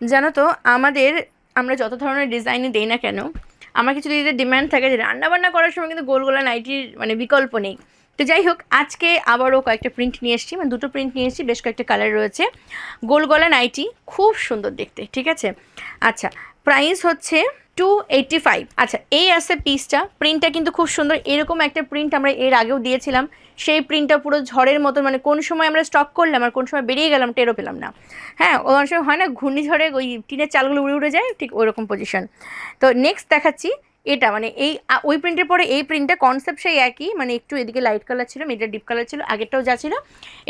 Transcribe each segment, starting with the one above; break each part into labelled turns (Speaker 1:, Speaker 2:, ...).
Speaker 1: জানো তো আমরা যত ধরনের ডিজাইনই দেই না কেন, আমার কিছু যদি ডিমান্ড থাকে যে রান্নাবান্না করার সময় কিন্তু গোল গলা নাইটির মানে বিকল্প নেই। তো যাই হোক, আজকে আবারও কয়েকটা প্রিন্ট নিয়ে এসেছি, মানে দুটো প্রিন্ট নিয়ে এসেছি, বেশ কয়েকটা কালার রয়েছে। গোল গলা নাইটি, খুব সুন্দর দেখতে, ঠিক আছে। আচ্ছা, প্রাইস হচ্ছে 285। আচ্ছা, এই আছে পিসটা, প্রিন্টটা কিন্তু খুব সুন্দর। এরকম একটা প্রিন্ট আমরা এর আগেও দিয়েছিলাম, সেই প্রিন্টটা পুরো ঝড়ের মতন, মানে কোন সময় আমরা স্টক করলাম আর কোন সময় বেরিয়ে গেলাম টেরও পেলাম না। হ্যাঁ, অনেক সময় হয় না ঘূর্ণিঝড়ে ওই টিনের চালগুলো উড়ে উড়ে যায়, ঠিক ওইরকম পজিশন। তো নেক্সট দেখাচ্ছি এটা, মানে ওই প্রিন্টের পরে এই প্রিন্টটা কনসেপ্ট সেই একই, মানে একটু এদিকে লাইট কালার ছিল, এটা ডিপ কালার ছিল, আগেরটাও যা ছিল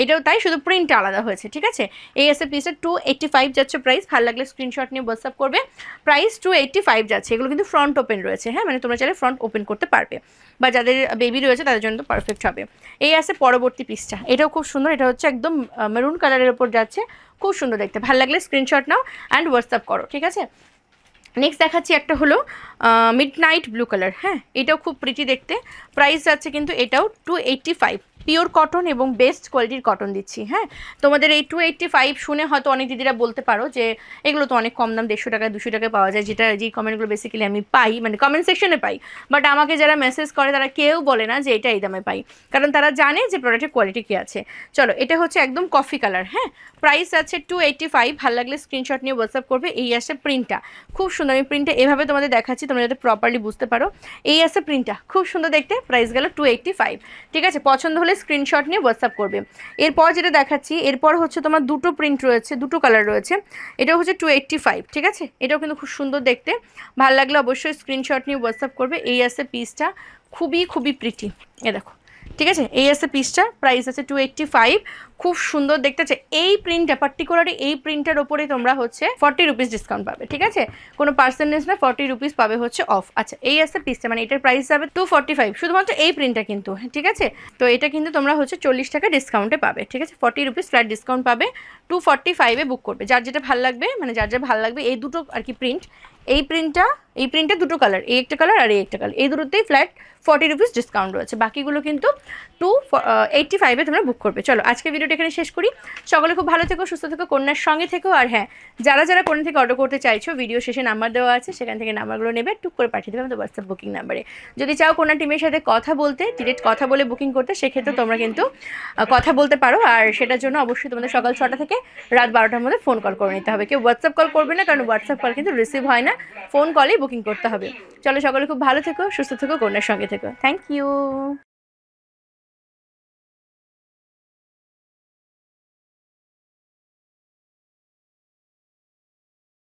Speaker 1: এটাও তাই, শুধু প্রিন্টটা আলাদা হয়েছে, ঠিক আছে। এই এসে পিসটা 285 যাচ্ছে প্রাইস। ভালো লাগলে স্ক্রিনশট নিয়ে হোয়াটসঅ্যাপ করবে। প্রাইস 285 যাচ্ছে। এগুলো কিন্তু ফ্রন্ট ওপেন রয়েছে, হ্যাঁ, মানে তোমরা চাইলে ফ্রন্ট ওপেন করতে পারবে, বা যাদের বেবি রয়েছে তাদের জন্য তো পারফেক্ট হবে। এই আছে পরবর্তী পিসটা, এটাও খুব সুন্দর। এটা হচ্ছে একদম মেরুন কালারের ওপর যাচ্ছে, খুব সুন্দর দেখতে। ভালো লাগলে স্ক্রিনশট নাও অ্যান্ড হোয়াটসঅ্যাপ করো, ঠিক আছে। নেক্সট দেখাচ্ছি একটা হলো মিডনাইট ব্লু কালার। হ্যাঁ, এটাও খুব প্রিটি দেখতে। প্রাইস যাচ্ছে কিন্তু এটাও 285। পিওর কটন এবং বেস্ট কোয়ালিটির কটন দিচ্ছি। হ্যাঁ, তোমাদের এই 285 শুনে হয়তো অনেক দিদিরা বলতে পারো যে এগুলো তো অনেক কম দাম, 150 টাকা 200 টাকায় পাওয়া যায়, যেই কমেন্টগুলো বেসিক্যালি আমি পাই, মানে কমেন্ট সেকশনে পাই। বাট আমাকে যারা মেসেজ করে তারা কেউ বলে না যে এটা এই দামে পাই, কারণ তারা জানে যে প্রোডাক্টের কোয়ালিটি কী আছে। চলো, এটা হচ্ছে একদম কফি কালার। হ্যাঁ, প্রাইস আছে 285। ভালো লাগলে স্ক্রিনশট নিয়ে হোয়াটসঅ্যাপ করবে। এই আসে প্রিন্টটা, খুব সুন্দর। আমি প্রিন্টটা এভাবে তোমাদের দেখাচ্ছি, তোমরা যাতে প্রপারলি বুঝতে পারো। এই আছে প্রিন্টটা, খুব সুন্দর দেখতে। প্রাইস গেল 285, ঠিক আছে। পছন্দ হলে স্ক্রিনশট নিয়ে হোয়াটসঅ্যাপ করবে। এরপর যেটা দেখাচ্ছি, এরপর হচ্ছে তোমার দুটো প্রিন্ট রয়েছে, দুটো কালার রয়েছে। এটাও হচ্ছে 285, ঠিক আছে। এটাও কিন্তু খুব সুন্দর দেখতে। ভালো লাগলে অবশ্যই স্ক্রিনশট নিয়ে হোয়াটসঅ্যাপ করবে। এই আছে পিসটা, খুবই খুবই প্রিটি, এ দেখো, ঠিক আছে। এই আছে পিসটা, প্রাইস আছে 285, খুব সুন্দর দেখতে আছে। এই প্রিন্টটা পার্টিকুলারলি, এই প্রিন্টের ওপরে তোমরা হচ্ছে 40 রুপিস ডিসকাউন্ট পাবে, ঠিক আছে। কোনো পার্সেন্টেজ না, 40 রুপিস পাবে হচ্ছে অফ। আচ্ছা, এই আছে পিসটা, মানে এটার প্রাইস যাবে 245, শুধুমাত্র এই প্রিন্টটা কিন্তু, ঠিক আছে। তো এটা কিন্তু তোমরা হচ্ছে 40 টাকা ডিসকাউন্টে পাবে, ঠিক আছে। 40 রুপিস ফ্ল্যাট ডিসকাউন্ট পাবে। 245-এ বুক করবে, যার যেটা ভালো লাগবে, মানে যার যা ভালো লাগবে। এই দুটো আর কি প্রিন্ট, এই প্রিন্টটা দুটো কালার, এই একটা কালার আর এই একটা কালার, এই দুটোতেই ফ্ল্যাট 40 রুপিস ডিসকাউন্ট রয়েছে। বাকিগুলো কিন্তু 285-এ তোমরা বুক করবে। চলো, আজকে ভিডিওটা এখানে শেষ করি। সকলে খুব ভালো থেকো, সুস্থ থেকো, কন্যার সঙ্গে থেকো। আর হ্যাঁ, যারা যারা কন্যা থেকে অর্ডার করতে চাইছো, ভিডিও শেষে নাম্বার দেওয়া আছে, সেখান থেকে নাম্বারগুলো নেবে, টুক করে পাঠিয়ে দেবে আমাদের হোয়াটসঅ্যাপ বুকিং নাম্বারে। যদি চাও কন্যা টিমের সাথে কথা বলতে, ডিরেক্ট কথা বলে বুকিং করতে, সেক্ষেত্রে তোমরা কিন্তু কথা বলতে পারো। আর সেটার জন্য অবশ্যই তোমাদের সকাল 6টা থেকে রাত 12টার মধ্যে ফোন কল করে নিতে হবে। কেউ হোয়াটসঅ্যাপ কল করবে না, কারণ হোয়াটসঅ্যাপ কল কিন্তু রিসিভ হয় না, ফোন কলেই বুকিং করতে হবে। চলো, সকলে খুব ভালো থেকো, সুস্থ থেকো, কন্যার সঙ্গে থেকো। Thank you.